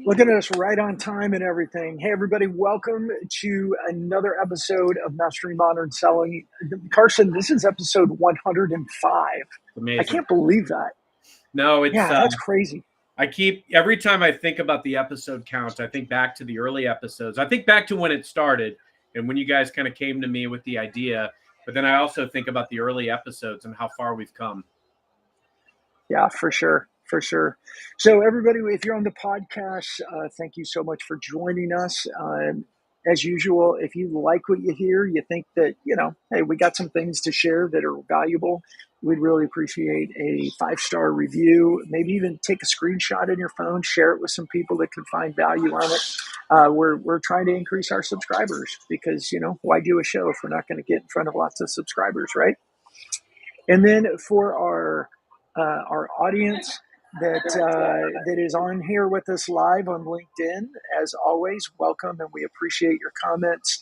Looking at us right on time and everything. Hey, everybody, welcome to another episode of Mastering Modern Selling. Carson, this is episode 105. I Amazing. can't believe that. No, Yeah, that's crazy. every time I think about the episode count, I think back to the early episodes. I think back to when it started and when you guys kind of came to me with the idea. But then I also think about the early episodes and how far we've come. Yeah, for sure. For sure. So, everybody, if you're on the podcast, thank you so much for joining us. As usual, if you like what you hear, you think that, hey, we got some things to share that are valuable, we'd really appreciate a 5-star review. Maybe even take a screenshot in your phone, share it with some people that can find value on it. We're trying to increase our subscribers because, why do a show if we're not going to get in front of lots of subscribers, right? And then for our audience that is on here with us live on LinkedIn, as always, welcome, and we appreciate your comments,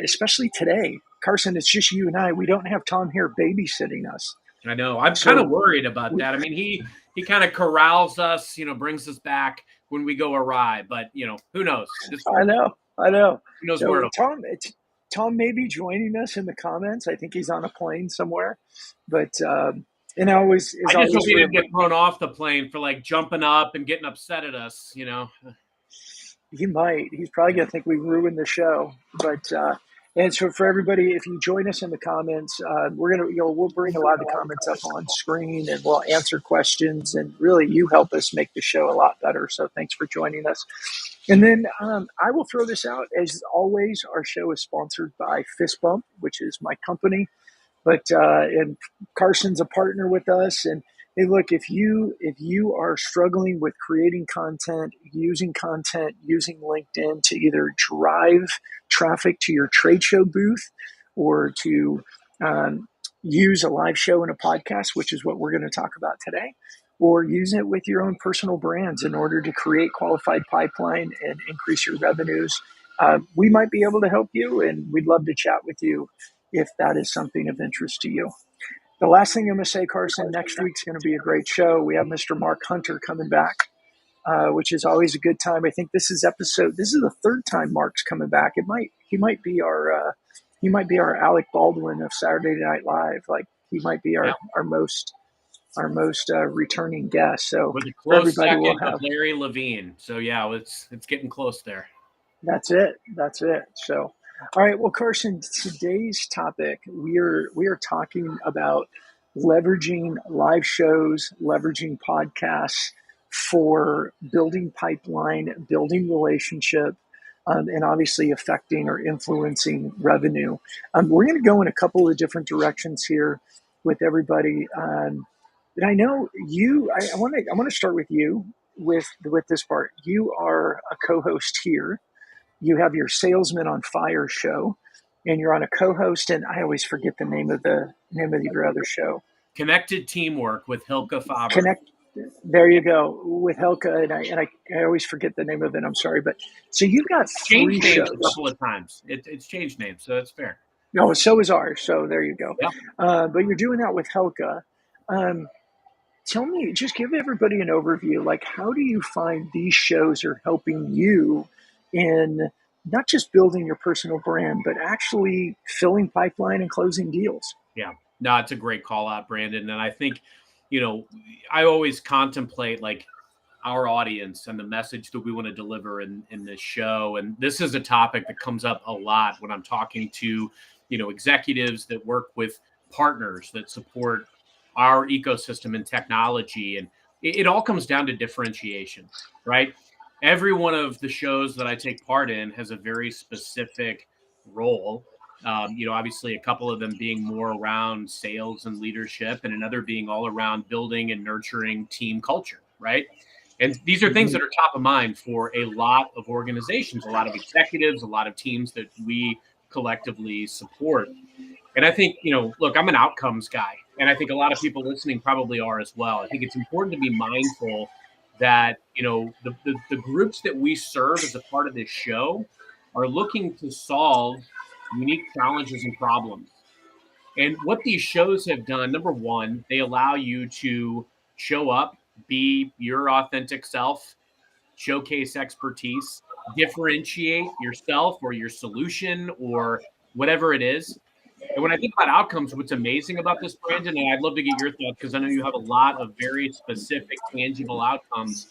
especially today. Carson, it's just you and I. We don't have Tom here babysitting us. I know. I'm So kind of worried about that. I mean, he kind of corrals us, brings us back when we go awry. But who knows? I know. Who knows So where it'll Tom may be joining us in the comments. I think he's on a plane somewhere, but and always is I just always hope he for didn't get thrown off the plane for like jumping up and getting upset at us. He might. He's probably going to think we ruined the show. But and so for everybody, if you join us in the comments, we'll bring a lot of the comments up on screen and we'll answer questions. And really, you help us make the show a lot better. So thanks for joining us. And then I will throw this out. As always, our show is sponsored by Fist Bump, which is my company. But and Carson's a partner with us. And hey, look, if you are struggling with creating content, using LinkedIn to either drive traffic to your trade show booth or to use a live show in a podcast, which is what we're going to talk about today, or use it with your own personal brands in order to create qualified pipeline and increase your revenues, we might be able to help you, and we'd love to chat with you if that is something of interest to you. The last thing I'm going to say, Carson, next week's going to be a great show. We have Mr. Mark Hunter coming back, which is always a good time. I think this is the third time Mark's coming back. He might be our Alec Baldwin of Saturday Night Live. Like he might be our most returning guest. So with a for close everybody, second we'll have of Larry Levine. So yeah, it's getting close there. That's it. So, all right. Well, Carson, today's topic, we are talking about leveraging live shows, leveraging podcasts for building pipeline, building relationship, and obviously affecting or influencing revenue. We're going to go in a couple of different directions here with everybody. And I know you. I want to start with you with this part. You are a co-host here. You have your Salesman on Fire show, and you're on a co-host, and I always forget the name of your other show. Connected Teamwork with Hilke Faber. There you go, with Helka, and I always forget the name of it. I'm sorry, but so you've got three shows. A couple of times. It's changed names, so it's fair. No, so is ours. So there you go. Yeah. But you're doing that with Helka. Tell me, just give everybody an overview. Like, how do you find these shows are helping you in not just building your personal brand, but actually filling pipeline and closing deals? Yeah, no, it's a great call out, Brandon. And I think, I always contemplate like our audience and the message that we want to deliver in this show. And this is a topic that comes up a lot when I'm talking to, executives that work with partners that support our ecosystem and technology. And it all comes down to differentiation, right? Every one of the shows that I take part in has a very specific role. Obviously a couple of them being more around sales and leadership and another being all around building and nurturing team culture, right? And these are things that are top of mind for a lot of organizations, a lot of executives, a lot of teams that we collectively support. And I think, look, I'm an outcomes guy, and I think a lot of people listening probably are as well. I think it's important to be mindful that, the groups that we serve as a part of this show are looking to solve unique challenges and problems. And what these shows have done, number one, they allow you to show up, be your authentic self, showcase expertise, differentiate yourself or your solution or whatever it is. And when I think about outcomes, what's amazing about this, Brandon, and I'd love to get your thoughts because I know you have a lot of very specific, tangible outcomes.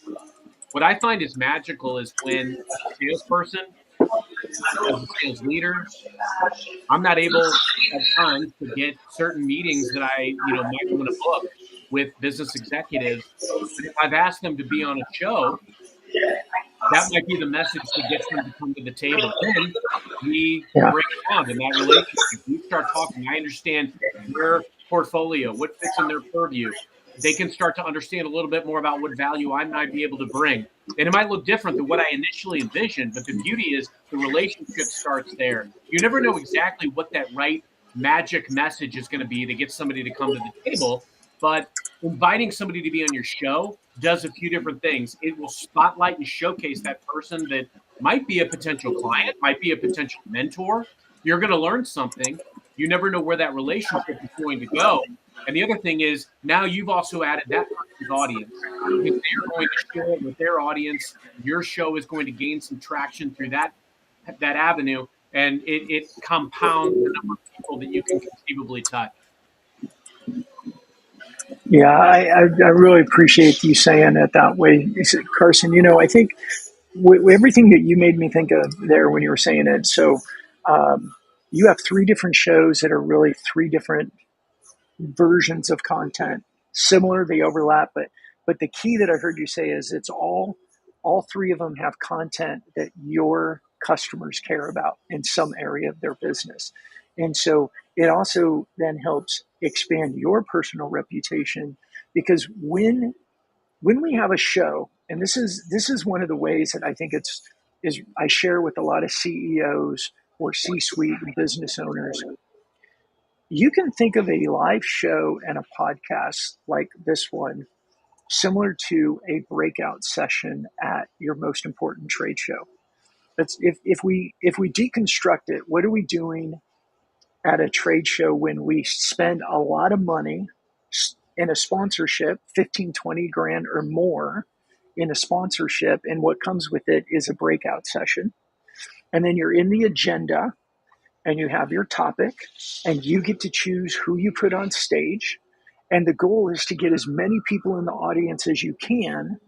What I find is magical is when, as a salesperson, as a sales leader, I'm not able at times to get certain meetings that I, might want to book with business executives. But if I've asked them to be on a show, that might be the message that gets them to come to the table. Then we Yeah. break down in that relationship. We start talking. I understand their portfolio, what fits in their purview. They can start to understand a little bit more about what value I might be able to bring. And it might look different than what I initially envisioned, but the beauty is the relationship starts there. You never know exactly what that right magic message is going to be to get somebody to come to the table, but inviting somebody to be on your show does a few different things. It will spotlight and showcase that person that might be a potential client, might be a potential mentor. You're going to learn something. You never know where that relationship is going to go. And the other thing is now you've also added that person's audience because they're going to share it with their audience. Your show is going to gain some traction through that avenue, and it compounds the number of people that you can conceivably touch. Yeah, I really appreciate you saying it that way, Carson. I think everything that you made me think of there when you were saying it. So, you have three different shows that are really three different versions of content. Similar, they overlap, but the key that I heard you say is it's all three of them have content that your customers care about in some area of their business. And so it also then helps expand your personal reputation because when we have a show, and this is one of the ways that I think is I share with a lot of CEOs or C-suite and business owners. You can think of a live show and a podcast like this one similar to a breakout session at your most important trade show. That's if we deconstruct it, what are we doing at a trade show when we spend a lot of money in a sponsorship, 15, 20 grand or more in a sponsorship, and what comes with it is a breakout session. And then you're in the agenda and you have your topic and you get to choose who you put on stage. And the goal is to get as many people in the audience as you can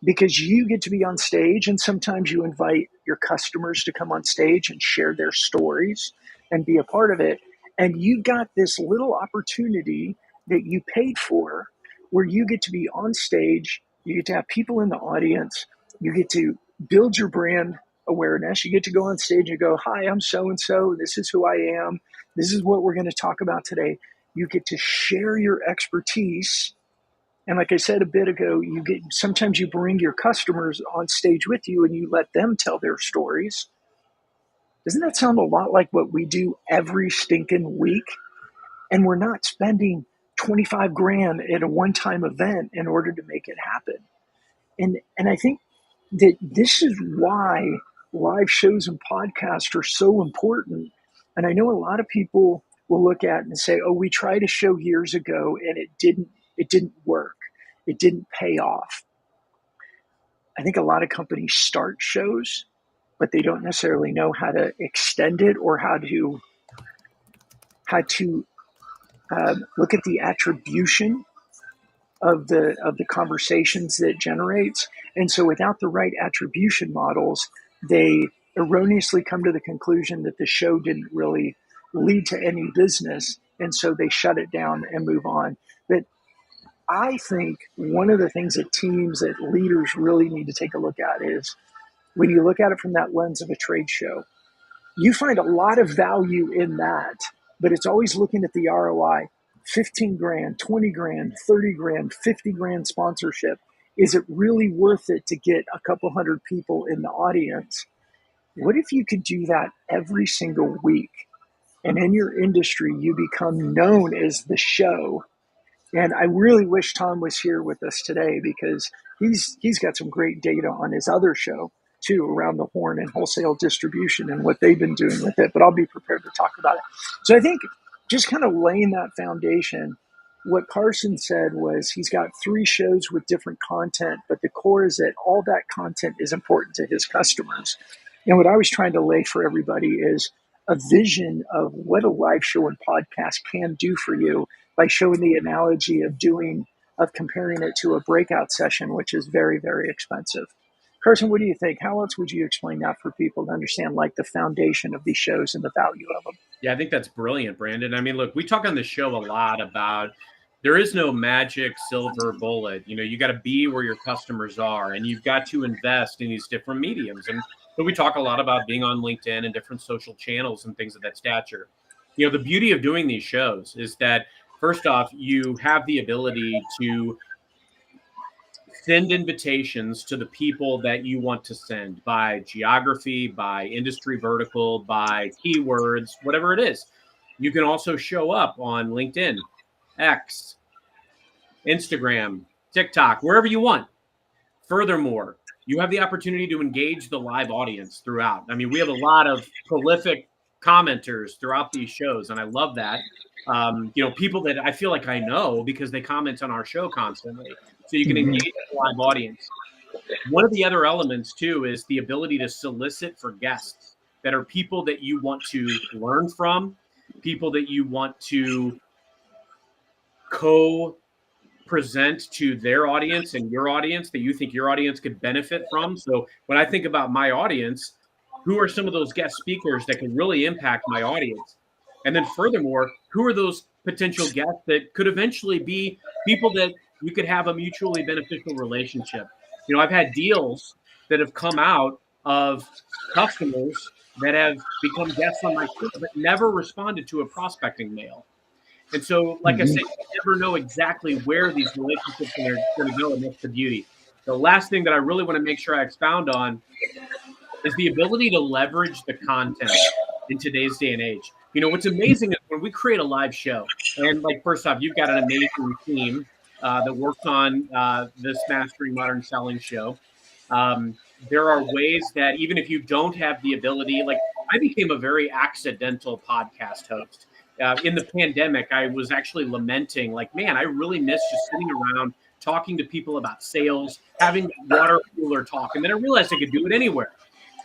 because you get to be on stage. And sometimes you invite your customers to come on stage and share their stories and be a part of it. And you got this little opportunity that you paid for where you get to be on stage. You get to have people in the audience. You get to build your brand awareness. You get to go on stage and go, hi, I'm so-and-so. This is who I am. This is what we're going to talk about today. You get to share your expertise. And like I said a bit ago, sometimes you bring your customers on stage with you and you let them tell their stories. Doesn't that sound a lot like what we do every stinking week? And we're not spending 25 grand at a one-time event in order to make it happen. And I think that this is why live shows and podcasts are so important. And I know a lot of people will look at it and say, oh, we tried a show years ago and it didn't work. It didn't pay off. I think a lot of companies start shows, but they don't necessarily know how to extend it or how to look at the attribution of the conversations that it generates. And so without the right attribution models, they erroneously come to the conclusion that the show didn't really lead to any business. And so they shut it down and move on. But I think one of the things that teams, that leaders really need to take a look at is when you look at it from that lens of a trade show, you find a lot of value in that, but it's always looking at the ROI. 15 grand, 20 grand, 30 grand, 50 grand sponsorship. Is it really worth it to get a couple hundred people in the audience? What if you could do that every single week? And in your industry, you become known as the show. And I really wish Tom was here with us today because he's got some great data on his other show too, around the horn and wholesale distribution and what they've been doing with it. But I'll be prepared to talk about it. So I think just kind of laying that foundation, what Carson said was he's got 3 shows with different content, but the core is that all that content is important to his customers. And what I was trying to lay for everybody is a vision of what a live show and podcast can do for you by showing the analogy of comparing it to a breakout session, which is very, very expensive. Carson, what do you think? How else would you explain that for people to understand like the foundation of these shows and the value of them? Yeah, I think that's brilliant, Brandon. I mean, look, we talk on the show a lot about there is no magic silver bullet. You got to be where your customers are, and you've got to invest in these different mediums. And so we talk a lot about being on LinkedIn and different social channels and things of that stature. The beauty of doing these shows is that first off, you have the ability to send invitations to the people that you want to send by geography, by industry vertical, by keywords, whatever it is. You can also show up on LinkedIn, X, Instagram, TikTok, wherever you want. Furthermore, you have the opportunity to engage the live audience throughout. I mean, we have a lot of prolific commenters throughout these shows, and I love that. People that I feel like I know because they comment on our show constantly. So you can engage the live audience. One of the other elements, too, is the ability to solicit for guests that are people that you want to learn from, people that you want to co-present to their audience and your audience that you think your audience could benefit from. So when I think about my audience, who are some of those guest speakers that can really impact my audience? And then furthermore, who are those potential guests that could eventually be people that you could have a mutually beneficial relationship? I've had deals that have come out of customers that have become guests on my show but never responded to a prospecting mail. And so, like I said, you never know exactly where these relationships are going to go, and that's the beauty. The last thing that I really want to make sure I expound on is the ability to leverage the content in today's day and age. What's amazing is when we create a live show, and like first off, you've got an amazing team that works on this Mastering Modern Selling show. There are ways that even if you don't have the ability, like I became a very accidental podcast host. In the pandemic, I was actually lamenting, like, man, I really miss just sitting around talking to people about sales, having water cooler talk. And then I realized I could do it anywhere.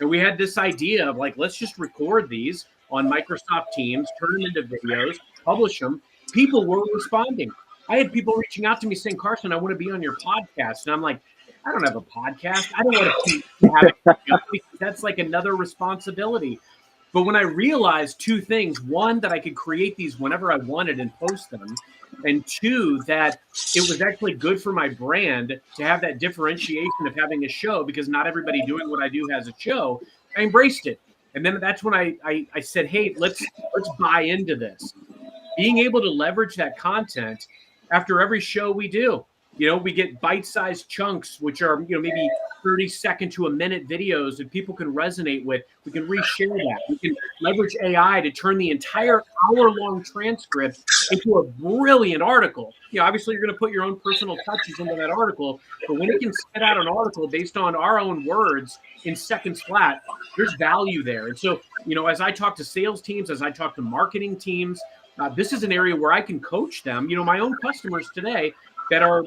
And we had this idea of like, let's just record these on Microsoft Teams, turn them into videos, publish them. People were responding. I had people reaching out to me saying, Carson, I want to be on your podcast. And I'm like, I don't have a podcast. I don't want to have it because that's like another responsibility. But when I realized 2 things, one, that I could create these whenever I wanted and post them, and 2, that it was actually good for my brand to have that differentiation of having a show because not everybody doing what I do has a show, I embraced it. And then that's when I said, hey, let's buy into this. Being able to leverage that content after every show we do. We get bite-sized chunks, which are, maybe 30-second to a minute videos that people can resonate with. We can reshare that. We can leverage AI to turn the entire hour-long transcript into a brilliant article. Obviously, you're going to put your own personal touches into that article, but when it can spit out an article based on our own words in seconds flat, there's value there. And so, as I talk to sales teams, as I talk to marketing teams, this is an area where I can coach them. My own customers today that are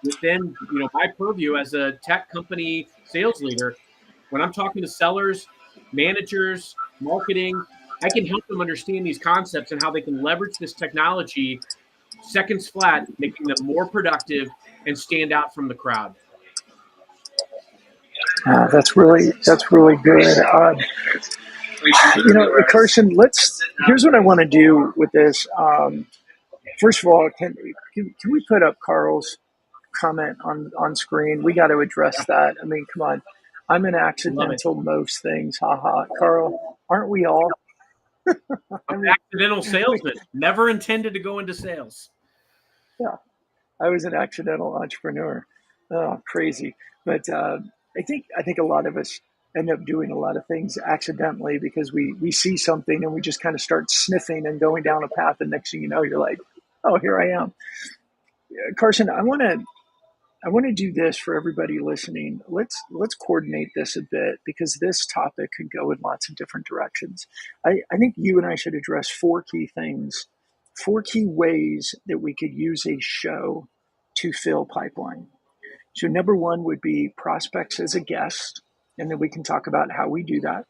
within my purview as a tech company sales leader. When I'm talking to sellers, managers, marketing, I can help them understand these concepts and how they can leverage this technology seconds flat, making them more productive and stand out from the crowd. That's really good. Carson, here's what I want to do with this. First of all, can we put up Carl's comment on screen? We got to address that. I mean, come on. I'm an accidental most things. Haha. Carl, aren't we all? I'm an accidental salesman. Never intended to go into sales. Yeah. I was an accidental entrepreneur. Oh, crazy. But I think a lot of us end up doing a lot of things accidentally because we see something and we just kind of start sniffing and going down a path. And next thing you know, you're like, oh, here I am. Carson, I want to do this for everybody listening. Let's coordinate this a bit because this topic could go in lots of different directions. I think you and I should address 4 key things 4 key ways that we could use a show to fill pipeline. So number one would be prospects as a guest, and then we can talk about how we do that.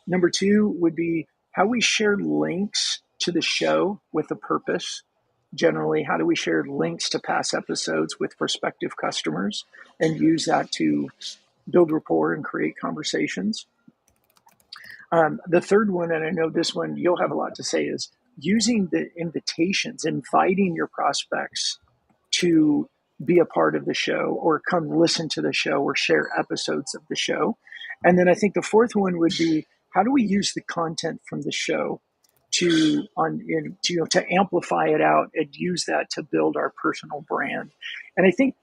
Number two would be how we share links to the show with a purpose. Generally, how do we share links to past episodes with prospective customers and use that to build rapport and create conversations? The third one, and I know this one you'll have a lot to say, is using the invitations, inviting your prospects to be a part of the show or come listen to the show or share episodes of the show. And then I think the fourth one would be how do we use the content from the show to amplify it out and use that to build our personal brand. And I think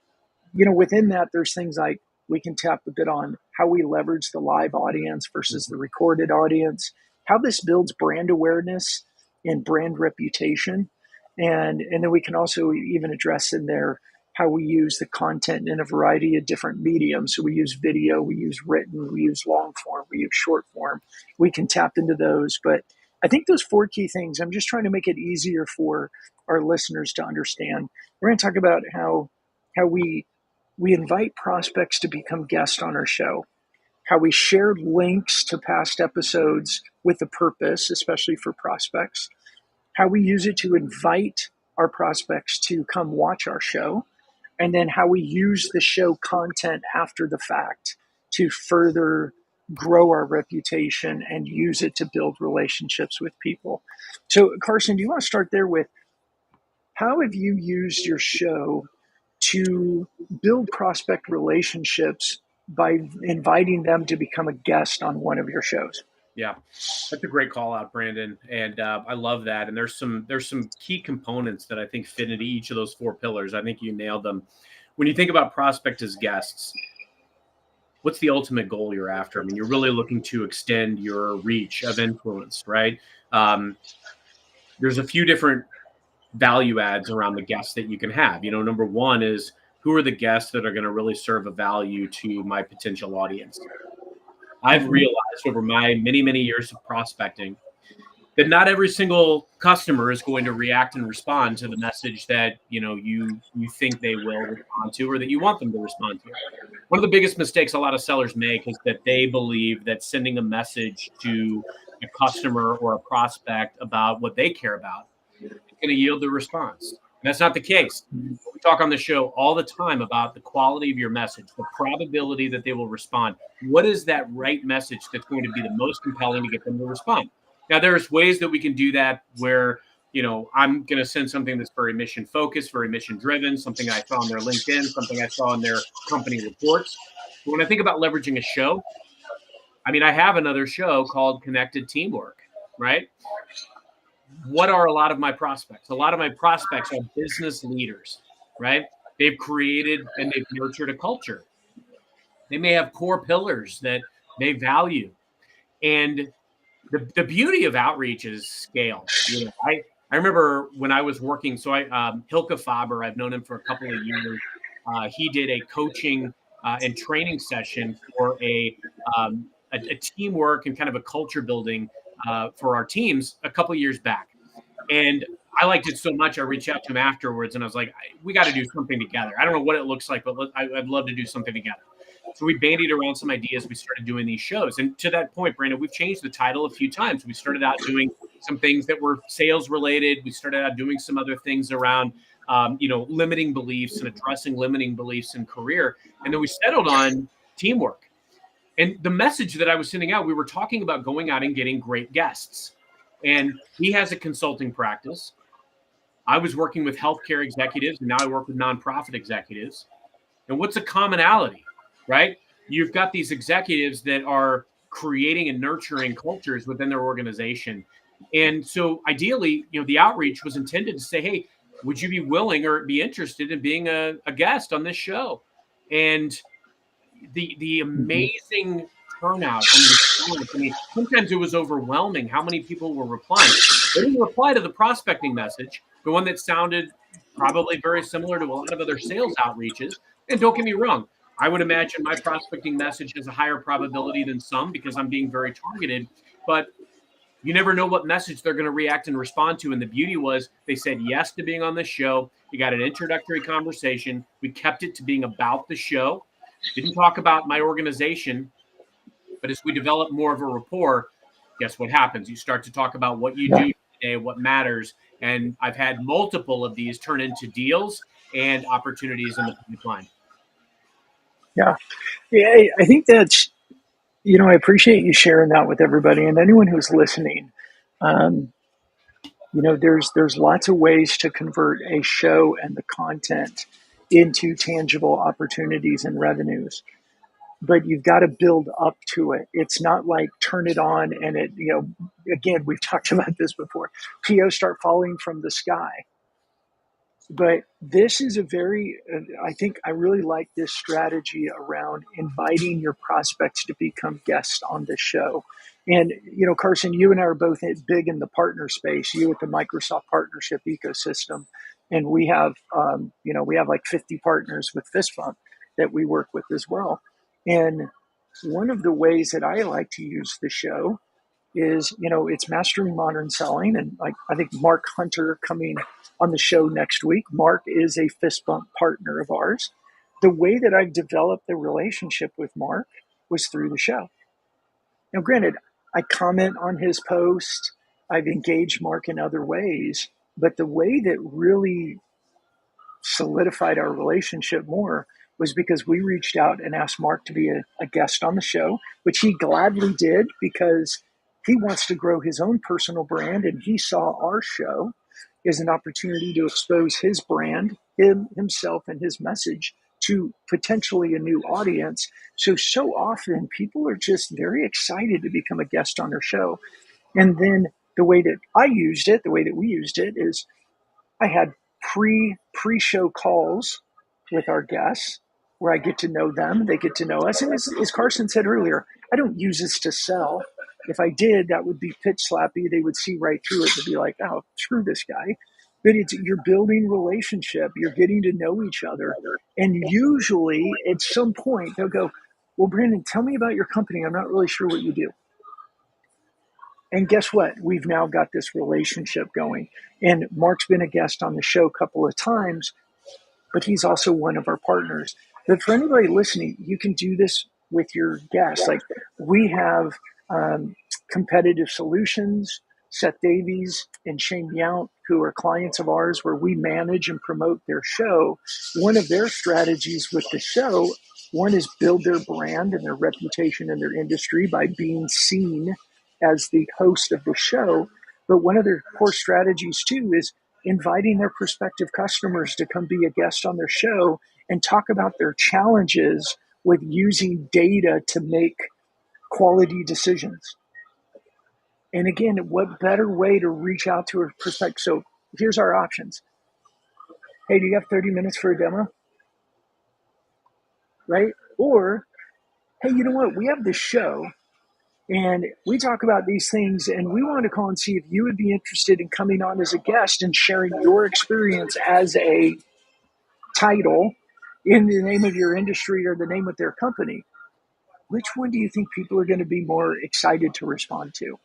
within that, there's things like we can tap a bit on how we leverage the live audience versus the recorded audience, how this builds brand awareness and brand reputation. And then we can also even address in there how we use the content in a variety of different mediums. So we use video, we use written, we use long form, we use short form. We can tap into those. But I think those 4 key things, I'm just trying to make it easier for our listeners to understand. We're going to talk about how we invite prospects to become guests on our show, how we share links to past episodes with a purpose, especially for prospects, how we use it to invite our prospects to come watch our show, and then how we use the show content after the fact to further grow our reputation and use it to build relationships with people. So, Carson, do you want to start there with how have you used your show to build prospect relationships by inviting them to become a guest on one of your shows? Yeah, that's a great call out, Brandon, and I love that. And there's some key components that I think fit into each of those 4 pillars. I think you nailed them. When you think about prospect as guests, what's the ultimate goal you're after? I mean, you're really looking to extend your reach of influence, right? There's a few different value adds around the guests that you can have. Number one is who are the guests that are going to really serve a value to my potential audience? I've realized over my many, many years of prospecting that not every single customer is going to react and respond to the message that you think they will respond to or that you want them to respond to. One of the biggest mistakes a lot of sellers make is that they believe that sending a message to a customer or a prospect about what they care about is going to yield the response. And that's not the case. We talk on the show all the time about the quality of your message, the probability that they will respond. What is that right message that's going to be the most compelling to get them to respond? Now, there's ways that we can do that where, I'm going to send something that's very mission focused, very mission driven, something I saw on their LinkedIn, something I saw in their company reports. But when I think about leveraging a show, I have another show called Connected Teamwork, right? What are a lot of my prospects? A lot of my prospects are business leaders, right? They've created and they've nurtured a culture. They may have core pillars that they value. And the beauty of outreach is scale. I remember when I was working, Hilke Faber, I've known him for a couple of years. He did a coaching and training session for a teamwork and kind of a culture building for our teams a couple of years back. And I liked it so much, I reached out to him afterwards and I was like, we got to do something together. I don't know what it looks like, but I'd love to do something together. So we bandied around some ideas. We started doing these shows. And to that point, Brandon, we've changed the title a few times. We started out doing some things that were sales related. We started out doing some other things around, limiting beliefs and addressing limiting beliefs in career. And then we settled on teamwork. And the message that I was sending out, we were talking about going out and getting great guests. And he has a consulting practice. I was working with healthcare executives, and now I work with nonprofit executives. And what's a commonality, right? You've got these executives that are creating and nurturing cultures within their organization. And so ideally, the outreach was intended to say, hey, would you be willing or be interested in being a guest on this show? And the amazing turnout and response. Sometimes it was overwhelming how many people were replying. They didn't reply to the prospecting message, the one that sounded probably very similar to a lot of other sales outreaches. And don't get me wrong, I would imagine my prospecting message has a higher probability than some because I'm being very targeted. But You never know what message they're going to react and respond to. And the beauty was they said yes to being on the show. We got an introductory conversation. We kept it to being about the show. Didn't talk about my organization, but as we develop more of a rapport, guess what happens? You start to talk about what you Yeah. do today, what matters. And I've had multiple of these turn into deals and opportunities in the pipeline. Yeah. Yeah. I think that's, I appreciate you sharing that with everybody and anyone who's listening. Um, there's lots of ways to convert a show and the content into tangible opportunities and revenues, but you've got to build up to it. It's not like turn it on and again, we've talked about this before. POs start falling from the sky. But this is I think I really like this strategy around inviting your prospects to become guests on the show. And, Carson, you and I are both big in the partner space, you with the Microsoft partnership ecosystem. And we have like 50 partners with Fist Bump that we work with as well. And one of the ways that I like to use the show is, it's Mastering Modern Selling. And like, I think Mark Hunter coming on the show next week. Mark is a Fist Bump partner of ours. The way that I've developed the relationship with Mark was through the show. Now, granted, I comment on his post. I've engaged Mark in other ways, but the way that really solidified our relationship more was because we reached out and asked Mark to be a guest on the show, which he gladly did because he wants to grow his own personal brand. And he saw our show as an opportunity to expose his brand, himself, and his message to potentially a new audience. So often people are just very excited to become a guest on their show. And then the way that the way that we used it is I had pre-show calls with our guests where I get to know them, they get to know us. And as Carson said earlier, I don't use this to sell. If I did, that would be pitch slappy. They would see right through it and be like, oh, screw this guy. But you're building relationship. You're getting to know each other. And usually at some point they'll go, well, Brandon, tell me about your company. I'm not really sure what you do. And guess what? We've now got this relationship going. And Mark's been a guest on the show a couple of times, but he's also one of our partners. But for anybody listening, you can do this with your guests. Like we have Competitive Solutions, Seth Davies and Shane Yount, who are clients of ours where we manage and promote their show. One of their strategies with the show, one is build their brand and their reputation in their industry by being seen as the host of the show. But one of their core strategies too is inviting their prospective customers to come be a guest on their show and talk about their challenges with using data to make quality decisions. And again, what better way to reach out to a prospective? So here's our options. Hey, do you have 30 minutes for a demo? Right? Or, hey, you know what? We have this show and we talk about these things and we want to call and see if you would be interested in coming on as a guest and sharing your experience as a title in the name of your industry or the name of their company. Which one do you think people are going to be more excited to respond to?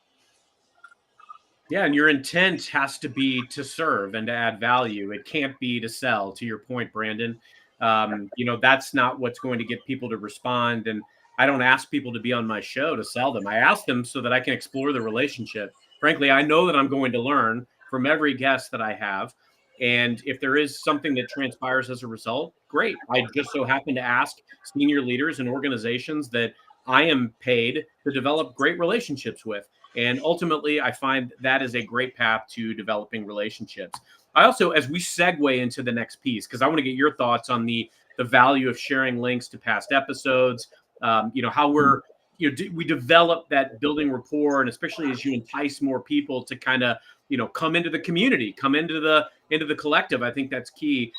Yeah, and your intent has to be to serve and to add value. It can't be to sell, to your point, Brandon. That's not what's going to get people to respond. And I don't ask people to be on my show to sell them. I ask them so that I can explore the relationship. Frankly, I know that I'm going to learn from every guest that I have. And if there is something that transpires as a result, great. I just so happen to ask senior leaders and organizations that I am paid to develop great relationships with. And ultimately, I find that is a great path to developing relationships. I also, as we segue into the next piece, because I want to get your thoughts on the value of sharing links to past episodes, how we develop that building rapport, and especially as you entice more people to kind of, come into the community, come into the collective. I think that's key.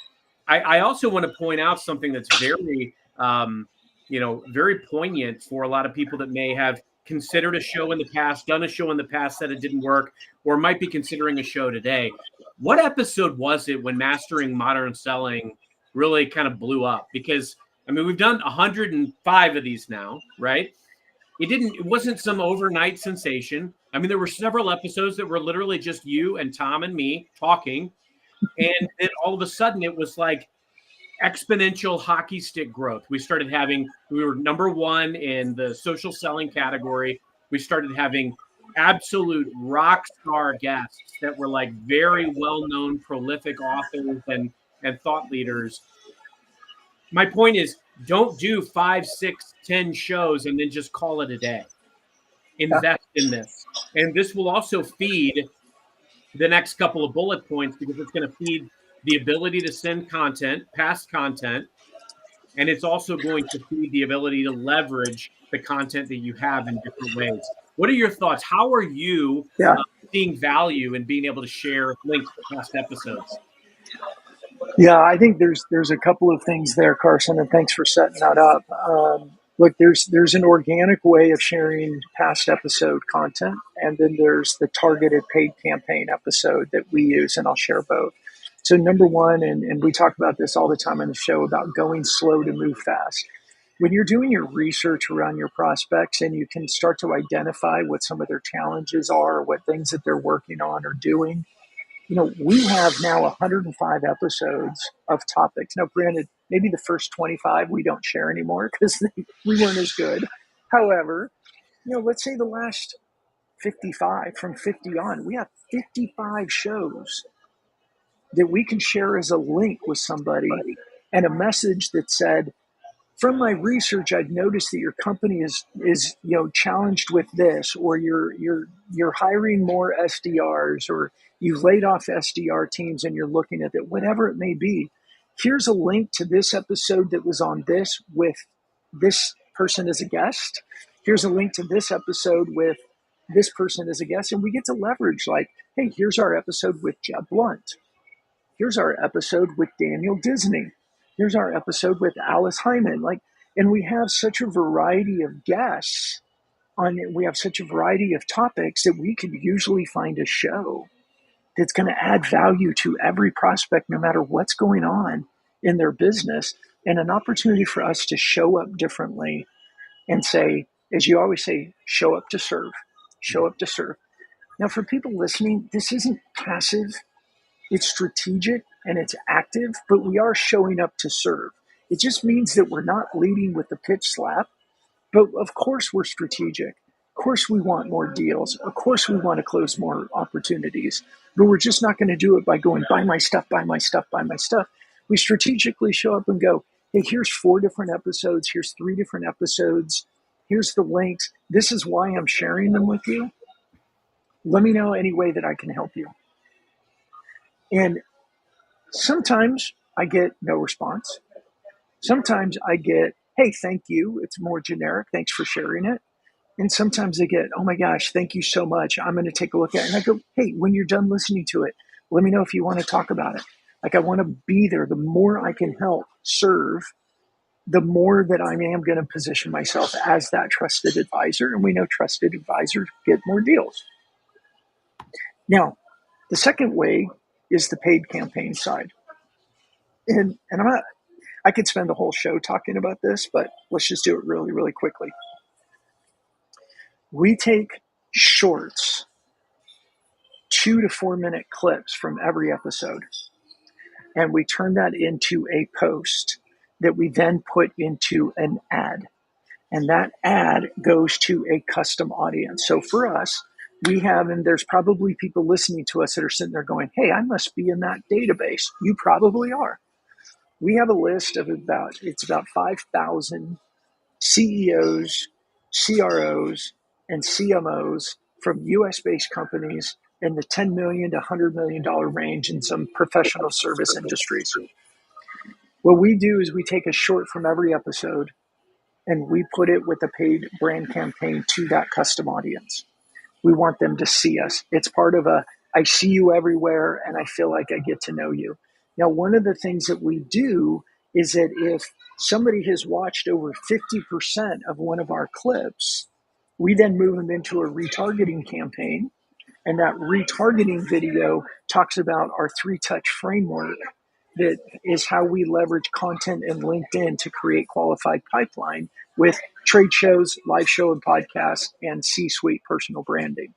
I also want to point out something that's very, very poignant for a lot of people that may have considered a show in the past, done a show in the past that it didn't work, or might be considering a show today. What episode was it when Mastering Modern Selling really kind of blew up? Because, we've done 105 of these now, right? It wasn't some overnight sensation. I mean, there were several episodes that were literally just you and Tom and me talking. And then all of a sudden it was like exponential hockey stick growth. We were number one in the social selling category. We started having absolute rock star guests that were like very well known, prolific authors and thought leaders. My point is, don't do 5, 6, 10 shows and then just call it a day. Yeah. Invest in this. And this will also feed the next couple of bullet points because it's going to feed the ability to send content, past content, and it's also going to feed the ability to leverage the content that you have in different ways. What are your thoughts? How are you Yeah. seeing value in being able to share links to past episodes? Yeah, I think there's a couple of things there, Carson, and thanks for setting that up. Look, there's an organic way of sharing past episode content, and then there's the targeted paid campaign episode that we use, and I'll share both. So number one, and we talk about this all the time on the show about going slow to move fast. When you're doing your research around your prospects and you can start to identify what some of their challenges are, what things that they're working on or doing, we have now 105 episodes of topics. Now, granted, maybe the first 25 we don't share anymore because we weren't as good. However, let's say the last 55, from 50 on, we have 55 shows that we can share as a link with somebody and a message that said, from my research, I've noticed that your company is challenged with this, or you're hiring more SDRs, or you've laid off SDR teams and you're looking at it, whatever it may be. Here's a link to this episode that was on this with this person as a guest. Here's a link to this episode with this person as a guest, and we get to leverage like, hey, here's our episode with Jeb Blunt. Here's our episode with Daniel Disney. Here's our episode with Alice Hyman. And we have such a variety of guests we have such a variety of topics that we can usually find a show that's going to add value to every prospect, no matter what's going on in their business, and an opportunity for us to show up differently and say, as you always say, show up to serve, show up to serve. Now, for people listening, this isn't passive. It's strategic and it's active, but we are showing up to serve. It just means that we're not leading with the pitch slap, but of course we're strategic. Of course we want more deals. Of course we want to close more opportunities, but we're just not going to do it by going, buy my stuff, buy my stuff, buy my stuff. We strategically show up and go, hey, here's 4 different episodes. Here's 3 different episodes. Here's the links. This is why I'm sharing them with you. Let me know any way that I can help you. And sometimes I get no response. Sometimes I get, hey, thank you. It's more generic. Thanks for sharing it. And sometimes I get, oh my gosh, thank you so much. I'm going to take a look at it. And I go, hey, when you're done listening to it, let me know if you want to talk about it. Like, I want to be there. The more I can help serve, the more that I am going to position myself as that trusted advisor. And we know trusted advisors get more deals. Now, the second way is the paid campaign side. And I could spend the whole show talking about this, but let's just do it really, really quickly. We take shorts, 2 to 4 minute clips from every episode, and we turn that into a post that we then put into an ad. And that ad goes to a custom audience. So for us, we have, and there's probably people listening to us that are sitting there going, hey, I must be in that database. You probably are. We have a list of about 5,000 CEOs, CROs, and CMOs from US-based companies in the $10 million to $100 million range in some professional service industries. What we do is we take a short from every episode and we put it with a paid brand campaign to that custom audience. We want them to see us. It's part of I see you everywhere and I feel like I get to know you. Now, one of the things that we do is that if somebody has watched over 50% of one of our clips, we then move them into a retargeting campaign. And that retargeting video talks about our 3-touch framework that is how we leverage content in LinkedIn to create qualified pipeline with trade shows, live show and podcasts, and C-suite personal branding.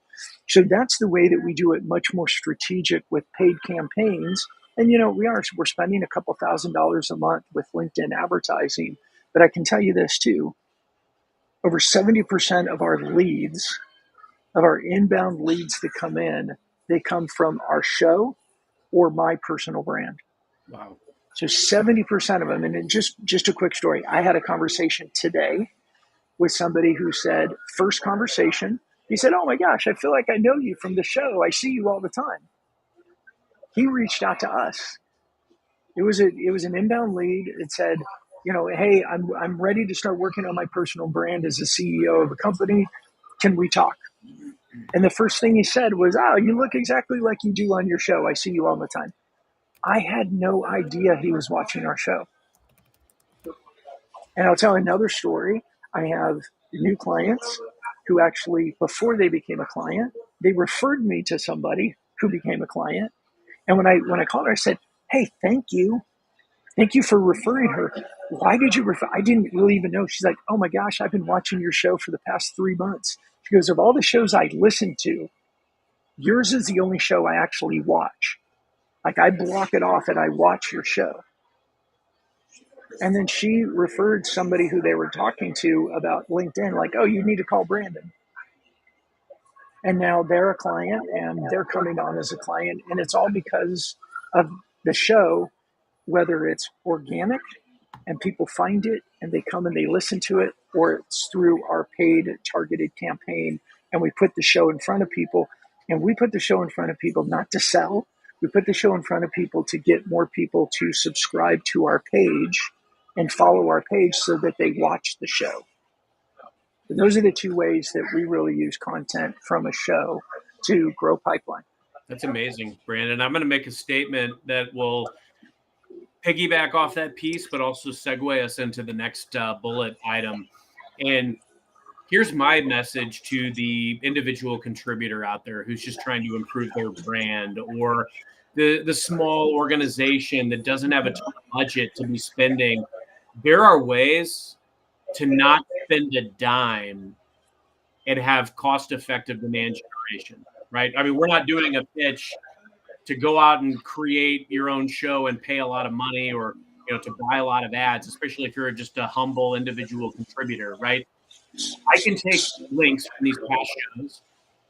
So that's the way that we do it, much more strategic with paid campaigns. And we're spending a couple $1,000s a month with LinkedIn advertising. But I can tell you this too, over 70% of our leads, of our inbound leads that come in, they come from our show or my personal brand. Wow. So 70% of them, and just a quick story. I had a conversation today with somebody who said, first conversation, he said, "Oh my gosh, I feel like I know you from the show. I see you all the time." He reached out to us. It was an inbound lead. It said, "Hey, I'm ready to start working on my personal brand as a CEO of a company. Can we talk?" And the first thing he said was, "Oh, you look exactly like you do on your show. I see you all the time." I had no idea he was watching our show. And I'll tell another story. I have new clients who actually, before they became a client, they referred me to somebody who became a client. And when I called her, I said, "Hey, thank you. Thank you for referring her. Why did you refer?" I didn't really even know. She's like, "Oh my gosh, I've been watching your show for the past 3 months." She goes, "Of all the shows I listen to, yours is the only show I actually watch. Like, I block it off and I watch your show." And then she referred somebody who they were talking to about LinkedIn, like, "Oh, you need to call Brandon." And now they're a client and they're coming on as a client. And it's all because of the show, whether it's organic and people find it and they come and they listen to it, or it's through our paid targeted campaign. And we put the show in front of people. And we put the show in front of people not to sell. We put the show in front of people to get more people to subscribe to our page and follow our page so that they watch the show. And those are the two ways that we really use content from a show to grow pipeline. That's amazing, Brandon. I'm going to make a statement that will piggyback off that piece, but also segue us into the next bullet item. And here's my message to the individual contributor out there who's just trying to improve their brand, or the small organization that doesn't have a ton of budget to be spending. There are ways to not spend a dime and have cost-effective demand generation, right? I mean, we're not doing a pitch to go out and create your own show and pay a lot of money, or to buy a lot of ads, especially if you're just a humble individual contributor, right? I can take links from these past shows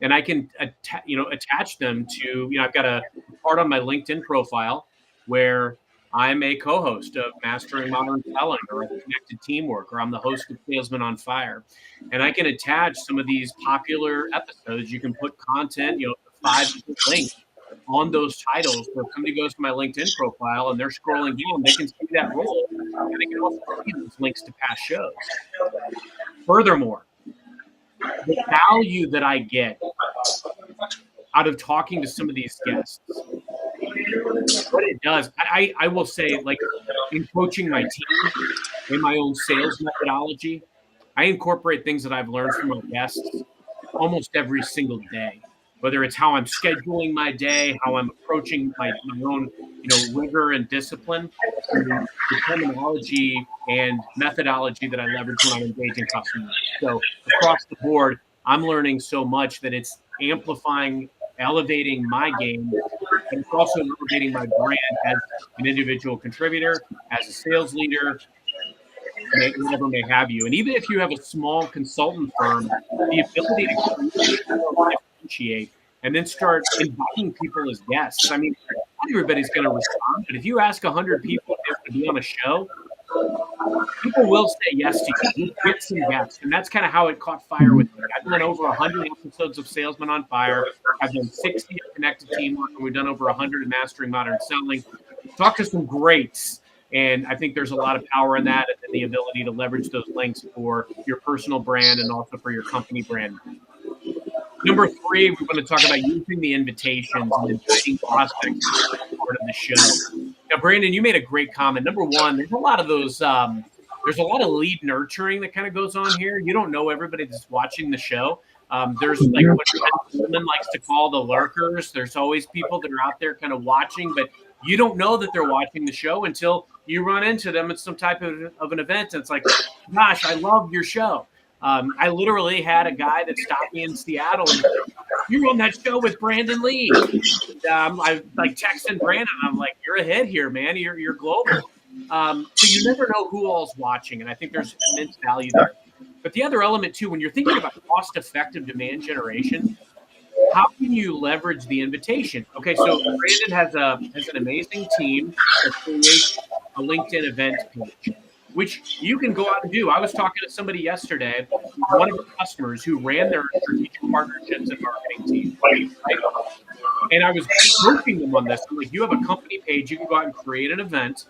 and I can attach them to, I've got a part on my LinkedIn profile where I'm a co-host of Mastering Modern Selling, or Connected Teamwork, or I'm the host of Salesman on Fire. And I can attach some of these popular episodes. You can put content, 5 links on those titles. So if somebody goes to my LinkedIn profile and they're scrolling down, they can see that role, and they can also see those links to past shows. Furthermore, the value that I get out of talking to some of these guests, what it does, I will say, like, in coaching my team, in my own sales methodology, I incorporate things that I've learned from my guests almost every single day, whether it's how I'm scheduling my day, how I'm approaching my own, rigor and discipline, the terminology and methodology that I leverage when I'm engaging customers. So across the board, I'm learning so much that it's amplifying, elevating my game, and it's also elevating my brand as an individual contributor, as a sales leader, whatever may have you. And even if you have a small consultant firm, the ability to differentiate and then start inviting people as guests. I mean, not everybody's going to respond, but if you ask 100 people if they want to be on a show, people will say yes to you. You get some guests. And that's kind of how it caught fire with me. I've done over 100 episodes of Salesman on Fire. I've done 60 of Connected Teamwork, and we've done over 100 of Mastering Modern Selling. Talk to some greats. And I think there's a lot of power in that, and the ability to leverage those links for your personal brand and also for your company brand. Number 3, we're going to talk about using the invitations and inviting prospects as part of the show. Now, Brandon, you made a great comment. Number 1, there's a lot of those. There's a lot of lead nurturing that kind of goes on here. You don't know everybody that's watching the show. There's like what Coleman likes to call the lurkers. There's always people that are out there kind of watching, but You don't know that they're watching the show until you run into them at some type of an event. And it's like, gosh, I love your show. I literally had a guy that stopped me in Seattle and you're on that show with Brandon Lee. I like texting Brandon. I'm like, you're ahead here, man. You're global. So you never know who all's watching, and I think there's immense value there. But the other element too, when you're thinking about cost-effective demand generation, how can you leverage the invitation? Okay, so Brandon has an amazing team that creates a LinkedIn event page, which you can go out and do. I was talking to somebody yesterday, one of our customers who ran their strategic partnerships and marketing team, right? And I was coaching them on this. I'm like, you have a company page, you can go out and create an event.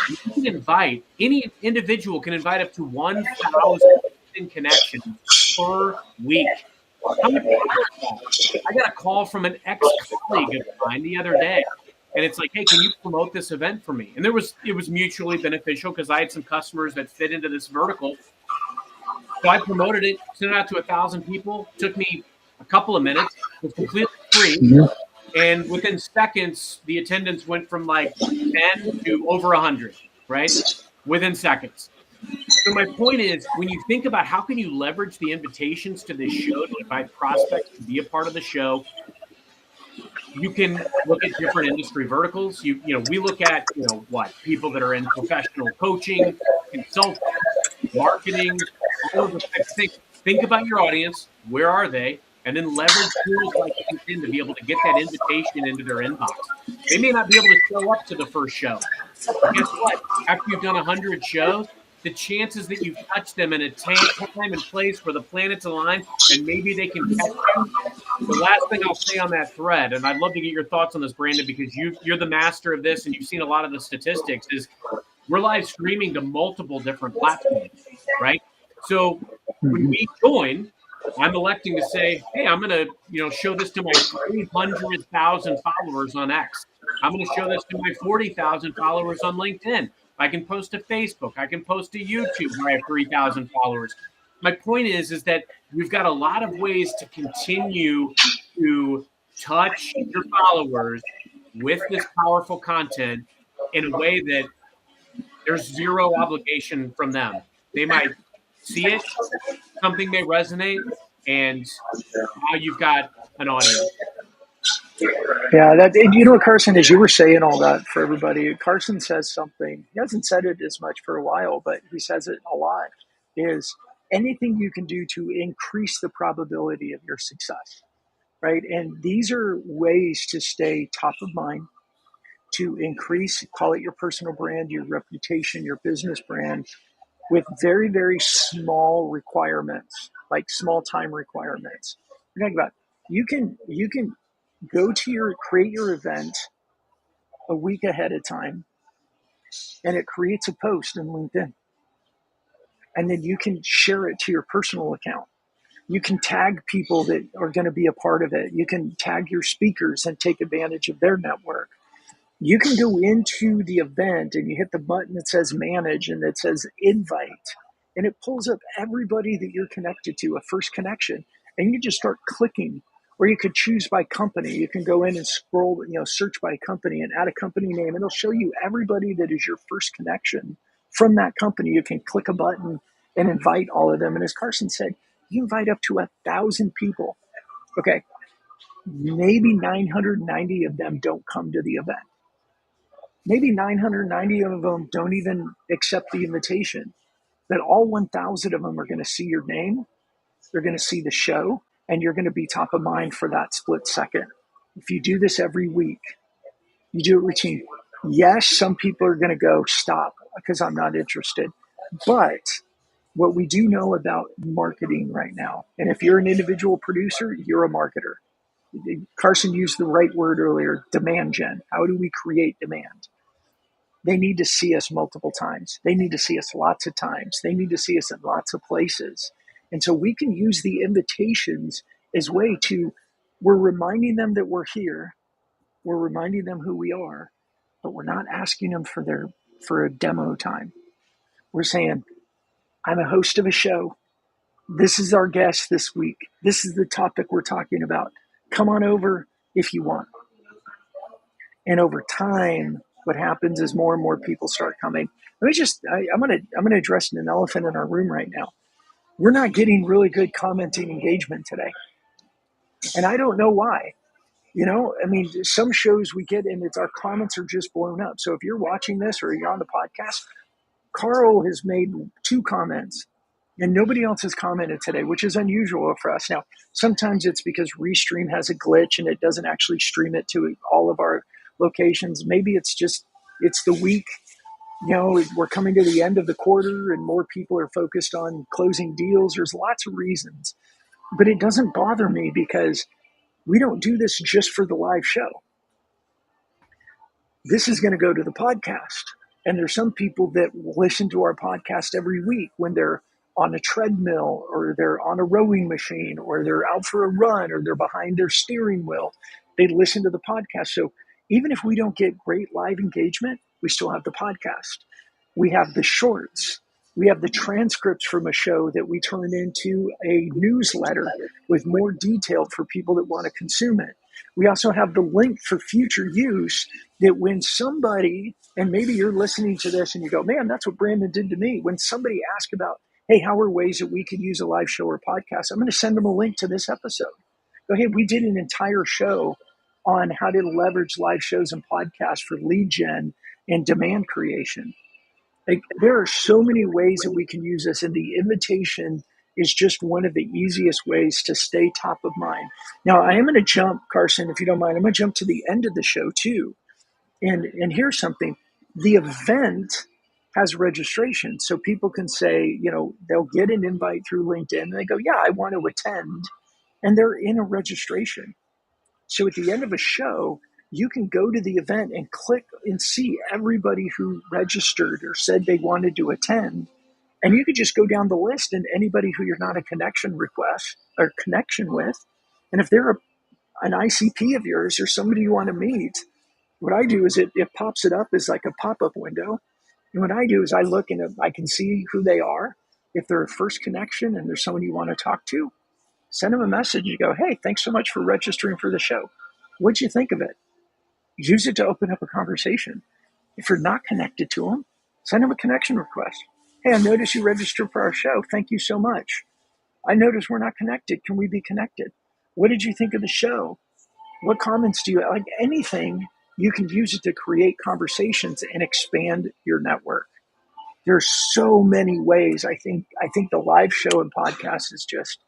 You can invite, any individual can invite up to 1,000 connections per week. How much power is that? I got a call from an ex-colleague of mine the other day, and it's like, hey, can you promote this event for me? And it was mutually beneficial because I had some customers that fit into this vertical. So I promoted it, sent it out to 1,000 people. Took me a couple of minutes. It was completely free. Mm-hmm. And within seconds, the attendance went from like 10 to over 100, right? Within seconds. So my point is, when you think about how can you leverage the invitations to this show to invite prospects to be a part of the show, you can look at different industry verticals. We look at, people that are in professional coaching, consulting, marketing, all of the things. Think about your audience. Where are they? And then leverage tools like LinkedIn to be able to get that invitation into their inbox. They may not be able to show up to the first show. But guess what? After you've done 100 shows, the chances that you've touched them in a time and place where the planets align and maybe they can catch you. The last thing I'll say on that thread, and I'd love to get your thoughts on this, Brandon, because you're the master of this and you've seen a lot of the statistics, is we're live streaming to multiple different platforms, right? So when we join, I'm electing to say, hey, I'm going to, show this to my 300,000 followers on X. I'm going to show this to my 40,000 followers on LinkedIn. I can post to Facebook. I can post to YouTube where I have 3,000 followers. My point is that we've got a lot of ways to continue to touch your followers with this powerful content in a way that there's zero obligation from them. They might see it, something may resonate, and now you've got an audience. Yeah, Carson, as you were saying all that for everybody, Carson says something. He hasn't said it as much for a while, but he says it a lot, is anything you can do to increase the probability of your success, right? And these are ways to stay top of mind, to increase, call it your personal brand, your reputation, your business brand, with very, very small requirements, like small time requirements. We're talking about you can create your event a week ahead of time, and it creates a post in LinkedIn. And then you can share it to your personal account. You can tag people that are going to be a part of it. You can tag your speakers and take advantage of their network. You can go into the event and you hit the button that says manage and it says invite, and it pulls up everybody that you're connected to, a first connection, and you just start clicking. Or you could choose by company. You can go in and scroll, search by company and add a company name. It'll show you everybody that is your first connection from that company. You can click a button and invite all of them. And as Carson said, you invite up to 1,000 people. Okay, maybe 990 of them don't come to the event. Maybe 990 of them don't even accept the invitation. But all 1,000 of them are going to see your name, they're going to see the show, and you're going to be top of mind for that split second. If you do this every week, you do it routine. Yes, some people are going to go, stop, because I'm not interested. But what we do know about marketing right now, and if you're an individual producer, you're a marketer. Carson used the right word earlier, demand gen. How do we create demand? They need to see us multiple times. They need to see us lots of times. They need to see us in lots of places. And so we can use the invitations as a way to, we're reminding them that we're here. We're reminding them who we are, but we're not asking them for a demo time. We're saying, I'm a host of a show. This is our guest this week. This is the topic we're talking about. Come on over if you want. And over time, what happens is more and more people start coming. I'm gonna address an elephant in our room right now. We're not getting really good commenting engagement today, and I don't know why. I mean, some shows we get, and it's our comments are just blown up. So if you're watching this or you're on the podcast, Carl has made 2 comments and nobody else has commented today, which is unusual for us. Now, sometimes it's because Restream has a glitch and it doesn't actually stream it to all of our locations. Maybe it's the week. We're coming to the end of the quarter and more people are focused on closing deals. There's lots of reasons, but it doesn't bother me because we don't do this just for the live show. This is going to go to the podcast. And there's some people that listen to our podcast every week when they're on a treadmill or they're on a rowing machine or they're out for a run or they're behind their steering wheel. They listen to the podcast. So even if we don't get great live engagement, we still have the podcast. We have the shorts. We have the transcripts from a show that we turn into a newsletter with more detail for people that want to consume it. We also have the link for future use that when somebody, and maybe you're listening to this and you go, man, that's what Brandon did to me. When somebody asks about, hey, how are ways that we could use a live show or podcast? I'm going to send them a link to this episode. Go, hey, we did an entire show on how to leverage live shows and podcasts for lead gen and demand creation. Like, there are so many ways that we can use this, and the invitation is just one of the easiest ways to stay top of mind. Now, I am going to jump, Carson, if you don't mind, I'm going to jump to the end of the show too. And here's something. The event has registration. So people can say, they'll get an invite through LinkedIn and they go, yeah, I want to attend. And they're in a registration. So at the end of a show, you can go to the event and click and see everybody who registered or said they wanted to attend. And you could just go down the list and anybody who you're not a connection request or connection with. And if they're an ICP of yours or somebody you want to meet, what I do is it pops it up as like a pop-up window. And what I do is I look and I can see who they are. If they're a first connection and there's someone you want to talk to, send them a message. You go, hey, thanks so much for registering for the show. What'd you think of it? Use it to open up a conversation. If you're not connected to them, send them a connection request. Hey, I noticed you registered for our show. Thank you so much. I noticed we're not connected. Can we be connected? What did you think of the show? What comments do you like? Anything, you can use it to create conversations and expand your network. There's so many ways. I think the live show and podcast is just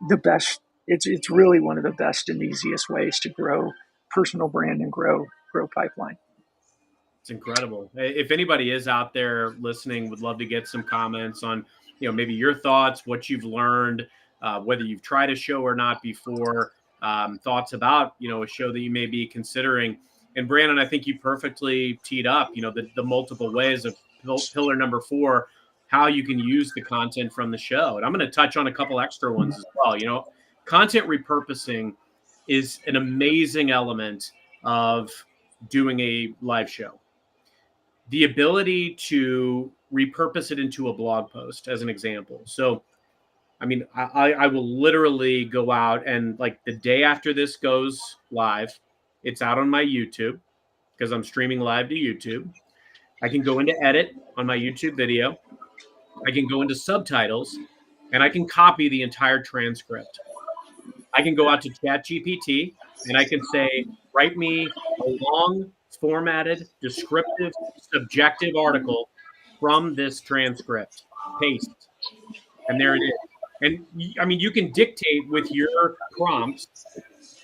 the best. It's really one of the best and easiest ways to grow personal brand and grow pipeline. It's incredible. If anybody is out there listening, would love to get some comments on, maybe your thoughts, what you've learned, whether you've tried a show or not before, thoughts about, a show that you may be considering. And Brandon, I think you perfectly teed up, the multiple ways of pillar number 4, how you can use the content from the show. And I'm going to touch on a couple extra ones as well. Content repurposing is an amazing element of doing a live show. The ability to repurpose it into a blog post, as an example. So, I mean, I will literally go out and, like, the day after this goes live, it's out on my YouTube because I'm streaming live to YouTube. I can go into edit on my YouTube video. I can go into subtitles, and I can copy the entire transcript. I can go out to ChatGPT and I can say, write me a long, formatted, descriptive, subjective article from this transcript. Paste. And there it is. And I mean, you can dictate with your prompts,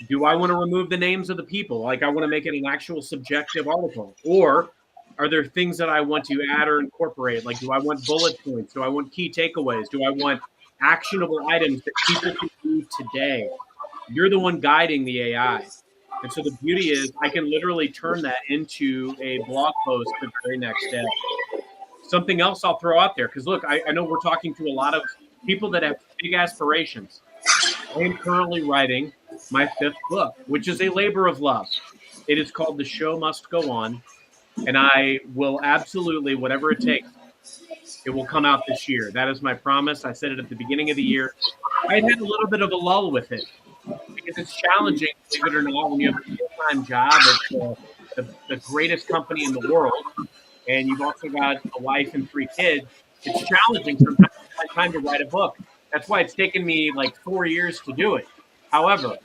do I want to remove the names of the people? Like, I want to make it an actual subjective article. Or are there things that I want to add or incorporate? Like, do I want bullet points? Do I want key takeaways? Do I want actionable items that people can do today? You're the one guiding the AI. And so the beauty is I can literally turn that into a blog post the very next day. Something else I'll throw out there, because look, I know we're talking to a lot of people that have big aspirations. I am currently writing my 5th book, which is a labor of love. It is called The Show Must Go On. And I will absolutely, whatever it takes, it will come out this year. That is my promise. I said it at the beginning of the year. I had a little bit of a lull with it because it's challenging, believe it or not, when you have a full-time job. the greatest company in the world, and you've also got a wife and 3 kids, it's challenging sometimes to find time to write a book. That's why it's taken me like 4 years to do it. However,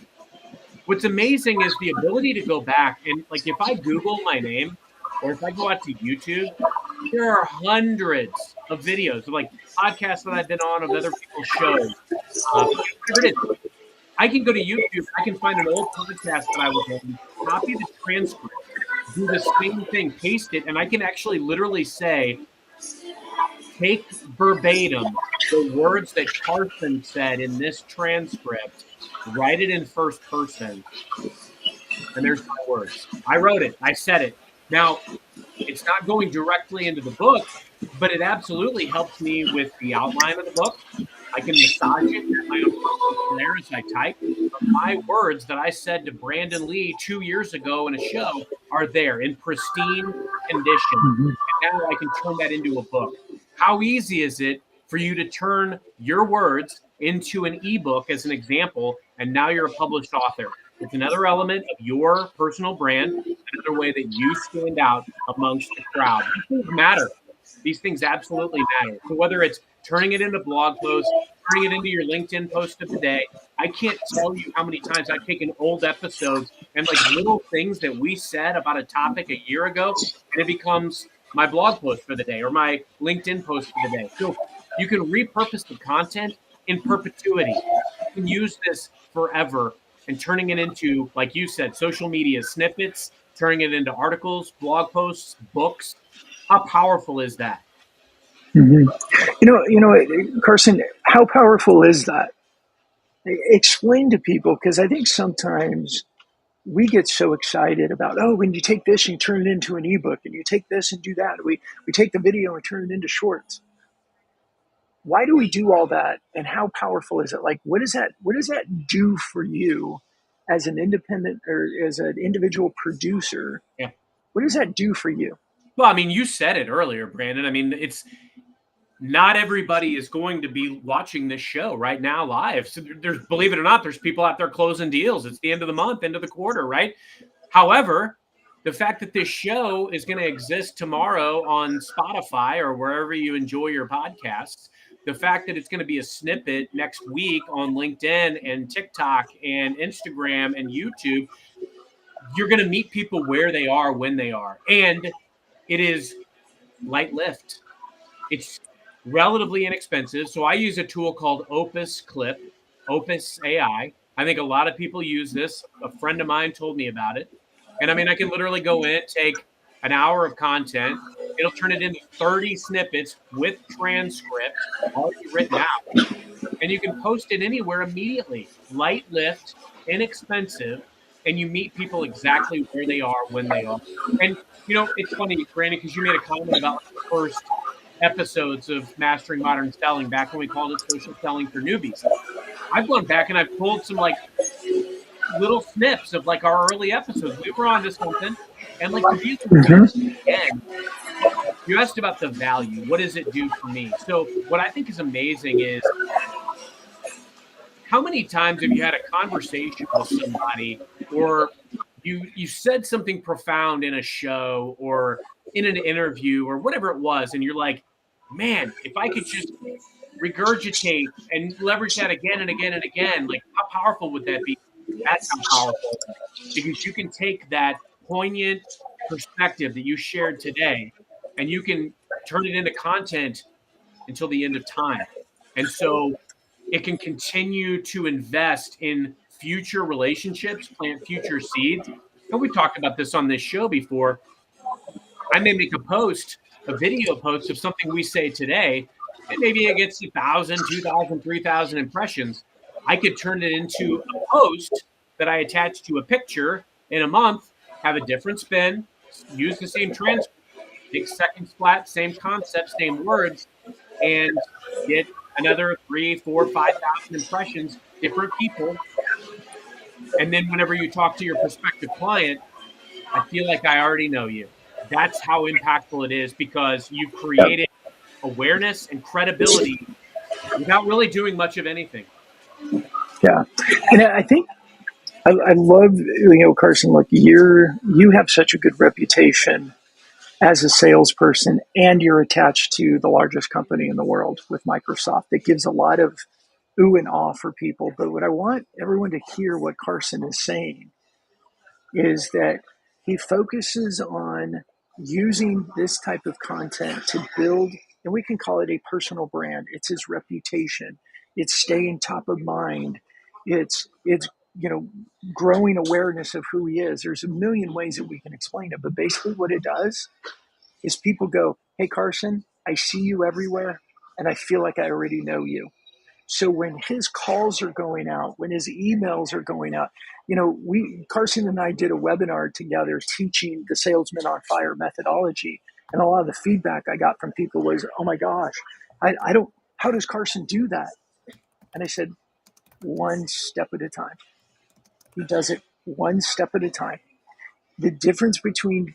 what's amazing is the ability to go back and, like, if I Google my name or if I go out to YouTube, there are hundreds of videos of like podcasts that I've been on, of other people's shows, whatever it is. I can go to YouTube, I can find an old podcast that I was on, copy the transcript, do the same thing, paste it, and I can actually literally say, take verbatim the words that Carson said in this transcript, write it in first person, and there's my words. I wrote it. I said it. Now, it's not going directly into the book, but it absolutely helps me with the outline of the book. I can massage it at my own personal flair as I type. But my words that I said to Brandon Lee 2 years ago in a show are there in pristine condition. And now I can turn that into a book. How easy is it for you to turn your words into an ebook as an example, and now you're a published author? It's another element of your personal brand, another way that you stand out amongst the crowd. These things matter. These things absolutely matter. So whether it's turning it into blog posts, turning it into your LinkedIn post of the day, I can't tell you how many times I've taken old episodes and like little things that we said about a topic a year ago, and it becomes my blog post for the day or my LinkedIn post for the day. So you can repurpose the content in perpetuity. You can use this forever, and turning it into, like you said, social media snippets, turning it into articles, blog posts, books. How powerful is that? Mm-hmm. Carson, how powerful is that? Explain to people, because I think sometimes we get so excited about, oh, when you take this and you turn it into an ebook, and you take this and do that. We take the video and turn it into shorts. Why do we do all that, and how powerful is it? Like, what does that do for you as an independent or as an individual producer? Yeah. What does that do for you? Well, I mean, you said it earlier, Brandon. I mean, it's not everybody is going to be watching this show right now live. So there's, believe it or not, there's people out there closing deals. It's the end of the month, end of the quarter, right? However, the fact that this show is going to exist tomorrow on Spotify or wherever you enjoy your podcasts, the fact that it's going to be a snippet next week on LinkedIn and TikTok and Instagram and YouTube, you're going to meet people where they are when they are. And it is light lift. It's relatively inexpensive. So I use a tool called Opus Clip, Opus AI. I think a lot of people use this. A friend of mine told me about it. And I mean, I can literally go in, take an hour of content. It'll turn it into 30 snippets with transcript already written out. And you can post it anywhere immediately. Light lift, inexpensive, and you meet people exactly where they are when they are. And, you know, it's funny, Brandon, because you made a comment about the first episodes of Mastering Modern Selling back when we called it Social Selling for Newbies. I've gone back and I've pulled some like little snips of like our early episodes. We were on to something, and like again, you asked about the value. What does it do for me? So what I think is amazing is, how many times have you had a conversation with somebody, or you said something profound in a show or in an interview or whatever it was, and you're like, man, if I could just regurgitate and leverage that again and again and again, like how powerful would that be? That's how powerful, because you can take that poignant perspective that you shared today and you can turn it into content until the end of time. And so it can continue to invest in future relationships, plant future seeds. And we've talked about this on this show before. I may make a post, a video post of something we say today, and maybe it gets 1,000, 2,000, 3,000 impressions. I could turn it into a post that I attach to a picture in a month, have a different spin, use the same transcript, take seconds flat, same concept, same words, and get another 3, 4, 5,000 impressions, different people. And then whenever you talk to your prospective client, I feel like I already know you. That's how impactful it is, because you've created awareness and credibility without really doing much of anything. Yeah. And I think I love, Carson, look, you have such a good reputation as a salesperson, and you're attached to the largest company in the world with Microsoft. It gives a lot of ooh and ah for people. But what I want everyone to hear what Carson is saying is that he focuses on using this type of content to build, and we can call it a personal brand. It's his reputation. It's staying top of mind. It's growing awareness of who he is. There's a million ways that we can explain it, but basically what it does is people go, "Hey Carson, I see you everywhere, and I feel like I already know you." So when his calls are going out, when his emails are going out, we Carson and I did a webinar together teaching the Salesman on Fire methodology, and a lot of the feedback I got from people was, "Oh my gosh, I don't. How does Carson do that?" And I said, "One step at a time. He does it one step at a time." The difference between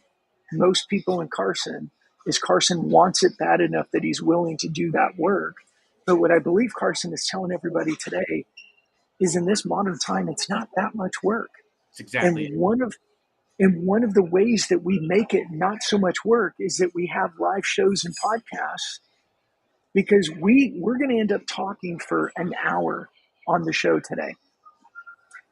most people and Carson is Carson wants it bad enough that he's willing to do that work. But what I believe Carson is telling everybody today is in this modern time, it's not that much work. It's exactly And it. one of the ways that we make it not so much work is that we have live shows and podcasts because we're going to end up talking for an hour on the show today.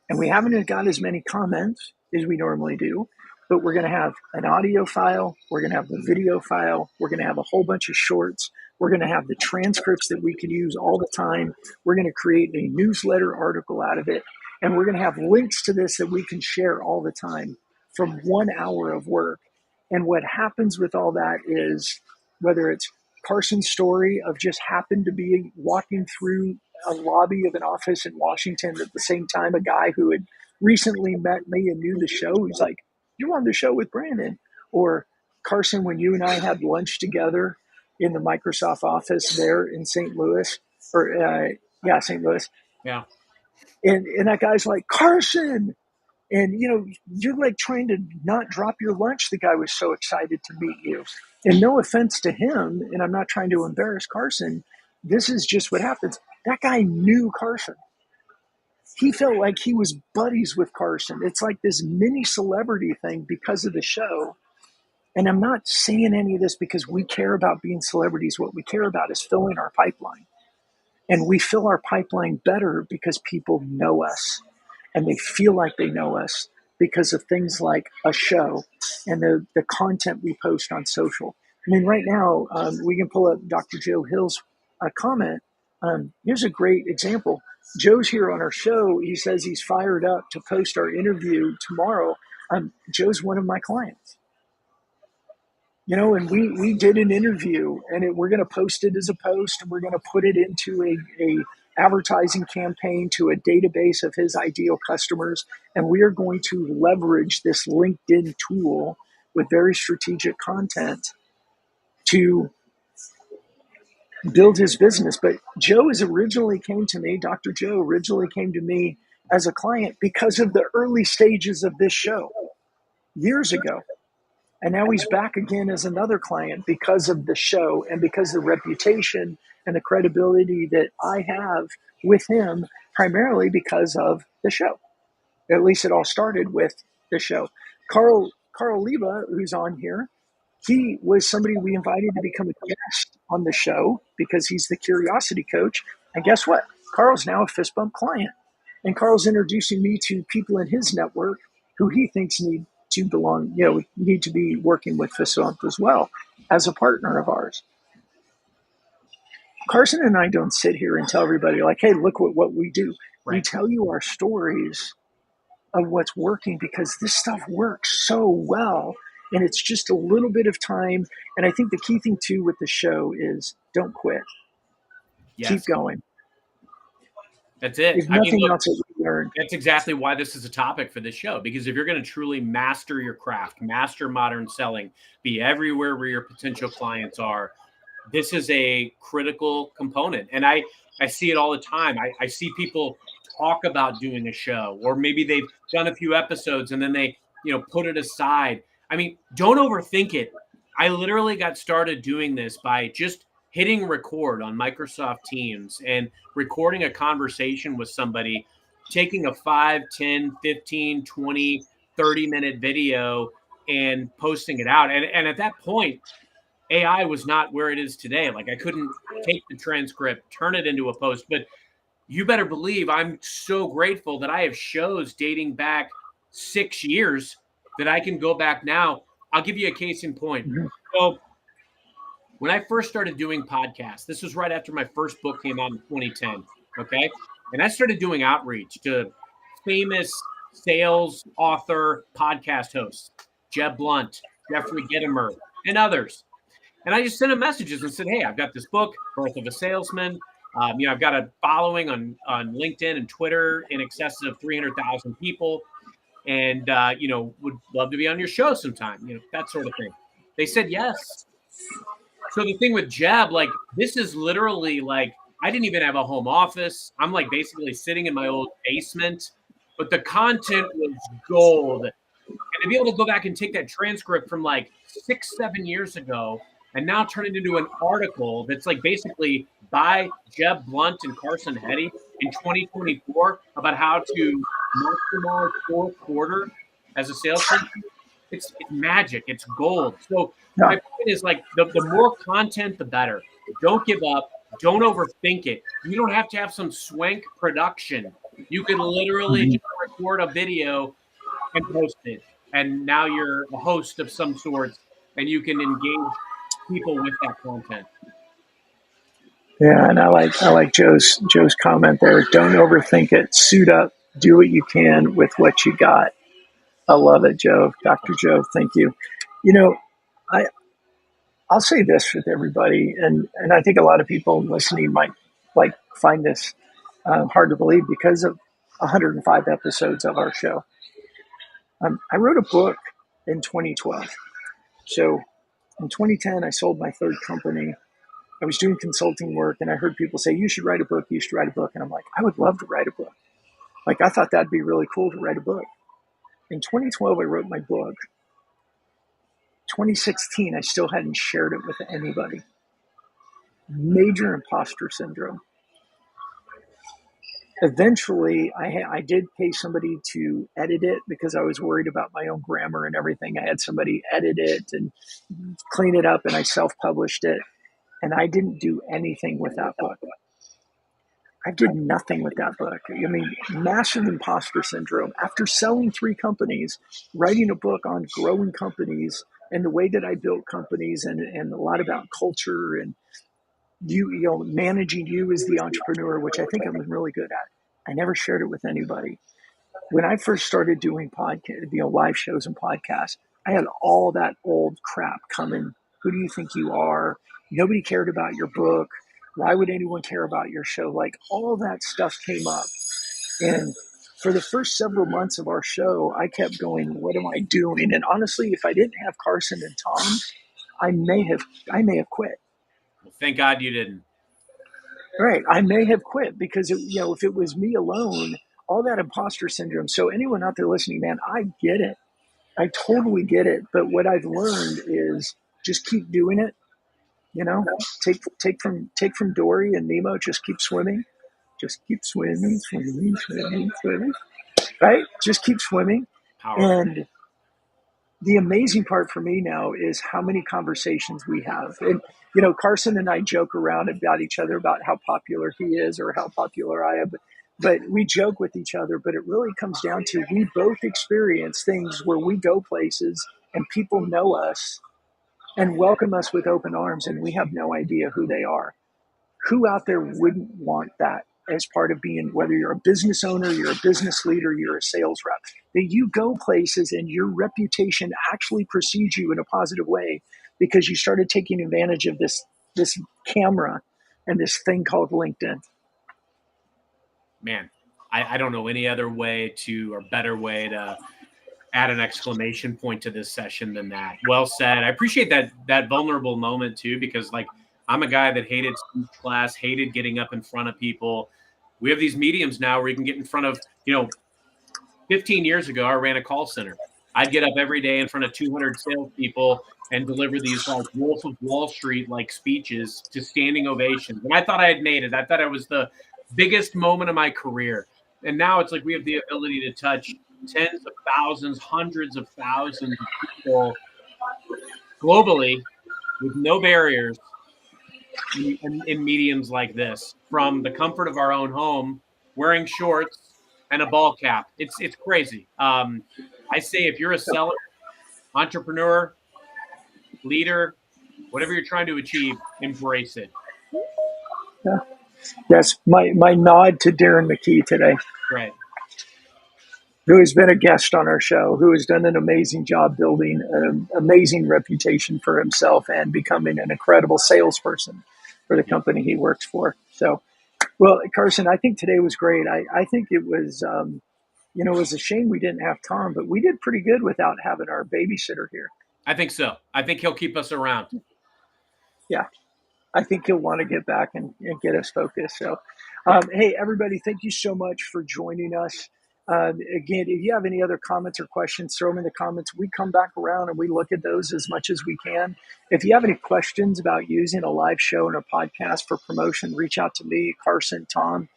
And we haven't got as many comments as we normally do, but we're going to have an audio file. We're going to have the video file. We're going to have a whole bunch of shorts. We're going to have the transcripts that we can use all the time. We're going to create a newsletter article out of it. And we're going to have links to this that we can share all the time from 1 hour of work. And what happens with all that is whether it's Carson's story of just happened to be walking through a lobby of an office in Washington at the same time a guy who had recently met me and knew the show. He's like, "You're on the show with Brandon." Or Carson, when you and I had lunch together in the Microsoft office there in St. Louis, or St. Louis. Yeah. And that guy's like, "Carson." And you're like trying to not drop your lunch. The guy was so excited to meet you. And no offense to him, and I'm not trying to embarrass Carson. This is just what happens. That guy knew Carson. He felt like he was buddies with Carson. It's like this mini celebrity thing because of the show. And I'm not saying any of this because we care about being celebrities. What we care about is filling our pipeline. And we fill our pipeline better because people know us and they feel like they know us because of things like a show and the content we post on social. I mean, right now, we can pull up Dr. Joe Hill's comment. Here's a great example. Joe's here on our show. He says he's fired up to post our interview tomorrow. Joe's one of my clients. And we did an interview, and we're going to post it as a post, and we're going to put it into a advertising campaign to a database of his ideal customers, and we are going to leverage this LinkedIn tool with very strategic content to build his business. But Dr. Joe originally came to me as a client because of the early stages of this show years ago. And now he's back again as another client because of the show and because of the reputation and the credibility that I have with him, primarily because of the show. At least it all started with the show. Carl Leba, who's on here, he was somebody we invited to become a guest on the show because he's the curiosity coach. And guess what? Carl's now a fist bump client. And Carl's introducing me to people in his network who he thinks need to be working with fist bump as well as a partner of ours. Carson and I don't sit here and tell everybody like, "Hey, look what we do." Right. We tell you our stories of what's working because this stuff works so well. And it's just a little bit of time. And I think the key thing too with the show is don't quit. Yes. Keep going. That's it. If nothing else that we learned. That's exactly why this is a topic for this show, because if you're going to truly master your craft, master modern selling, be everywhere where your potential clients are, this is a critical component. And I see it all the time. I see people talk about doing a show, or maybe they've done a few episodes and then they, put it aside. I mean, don't overthink it. I literally got started doing this by just hitting record on Microsoft Teams and recording a conversation with somebody taking a 5, 10, 15, 20, 30-minute video and posting it out. And at that point, AI was not where it is today. Like I couldn't take the transcript, turn it into a post, but you better believe I'm so grateful that I have shows dating back 6 years that I can go back now. I'll give you a case in point. Mhm. So when I first started doing podcasts, this was right after my first book came out in 2010. Okay. And I started doing outreach to famous sales author podcast hosts, Jeb Blunt, Jeffrey Gitomer, and others. And I just sent them messages and said, hey, I've got this book, Birth of a Salesman. I've got a following on LinkedIn and Twitter in excess of 300,000 people. And, would love to be on your show sometime, that sort of thing. They said yes. So the thing with Jeb, like, this is literally like, I didn't even have a home office. I'm like basically sitting in my old basement, but the content was gold. And to be able to go back and take that transcript from like 6, 7 years ago and now turn it into an article that's like basically by Jeb Blunt and Carson Hetty in 2024 about how to maximize fourth quarter as a salesperson, it's magic. It's gold. So Yeah. my point is like the more content, the better. Don't give up. Don't overthink it. You don't have to have some swank production. You could literally just record a video and post it. And now you're a host of some sorts and you can engage people with that content. Yeah, and I like Joe's comment there. Don't overthink it. Suit up. Do what you can with what you got. I love it, Joe. Dr. Joe, thank you. You know, I I'll say this with everybody, and I think a lot of people listening might like find this hard to believe because of 105 episodes of our show. I wrote a book in 2012. So in 2010, I sold my third company. I was doing consulting work, and I heard people say, "You should write a book. You should write a book." And I'm like, "I would love to write a book." Like I thought that'd be really cool to write a book. In 2012, I wrote my book. 2016, I still hadn't shared it with anybody. Major imposter syndrome. Eventually, I did pay somebody to edit it because I was worried about my own grammar and everything. I had somebody edit it and clean it up, and I self-published it. And I didn't do anything with that book. I did nothing with that book. I mean, massive imposter syndrome. After selling 3 companies, writing a book on growing companies and the way that I built companies and a lot about culture and managing you as the entrepreneur, which I think I'm really good at. I never shared it with anybody. When I first started doing podcast, live shows and podcasts, I had all that old crap coming. Who do you think you are? Nobody cared about your book. Why would anyone care about your show? Like all that stuff came up. And for the first several months of our show, I kept going, what am I doing? And honestly, if I didn't have Carson and Tom, I may have quit. Well, thank God you didn't. Right. I may have quit because if it was me alone, all that imposter syndrome. So anyone out there listening, man, I get it. I totally get it. But what I've learned is just keep doing it. Take from Dory and Nemo. Just keep swimming. Just keep swimming, swimming, swimming, swimming. Right. Just keep swimming. Powerful. And the amazing part for me now is how many conversations we have. And, Carson and I joke around about each other about how popular he is or how popular I am. But we joke with each other, but it really comes down to we both experience things where we go places and people know us and welcome us with open arms, and we have no idea who they are. Who out there wouldn't want that as part of being, whether you're a business owner, you're a business leader, you're a sales rep, that you go places and your reputation actually precedes you in a positive way because you started taking advantage of this camera and this thing called LinkedIn. Man, I don't know any other way or better way to add an exclamation point to this session than that. Well said. I appreciate that vulnerable moment too, because like I'm a guy that hated class, hated getting up in front of people. We have these mediums now where you can get in front of, 15 years ago, I ran a call center. I'd get up every day in front of 200 salespeople and deliver these like Wolf of Wall Street like speeches to standing ovations. And I thought I had made it. I thought it was the biggest moment of my career. And now it's like we have the ability to touch tens of thousands, hundreds of thousands of people globally with no barriers in mediums like this, from the comfort of our own home, wearing shorts and a ball cap. It's crazy. I say if you're a seller, entrepreneur, leader, whatever you're trying to achieve, embrace it. Yeah. Yes, my nod to Darren McKee today, Right. who has been a guest on our show, who has done an amazing job building an amazing reputation for himself and becoming an incredible salesperson for the company he works for. So, well, Carson, I think today was great. I think it was, it was a shame we didn't have Tom, but we did pretty good without having our babysitter here. I think so. I think he'll keep us around. Yeah. I think he'll want to get back and get us focused. So, hey, everybody, thank you so much for joining us. Again, if you have any other comments or questions, throw them in the comments. We come back around and we look at those as much as we can. If you have any questions about using a live show and a podcast for promotion, reach out to me, Carson, Tom,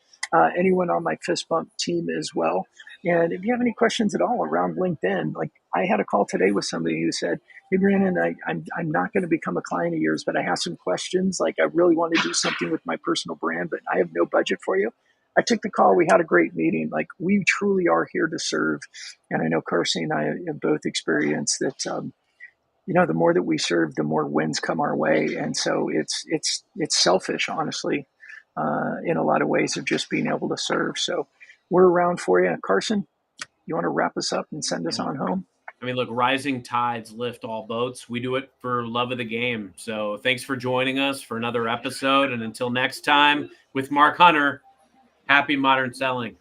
anyone on my fist bump team as well. And if you have any questions at all around LinkedIn, like I had a call today with somebody who said, "Hey, Brandon, I'm not going to become a client of yours, but I have some questions. Like I really want to do something with my personal brand, but I have no budget for you." I took the call. We had a great meeting. Like we truly are here to serve. And I know Carson and I have both experienced that, the more that we serve, the more wins come our way. And so it's selfish, honestly, in a lot of ways of just being able to serve. So we're around for you. Carson, you want to wrap us up and send us on home? I mean, look, rising tides lift all boats. We do it for love of the game. So thanks for joining us for another episode. And until next time with Mark Hunter, happy modern selling.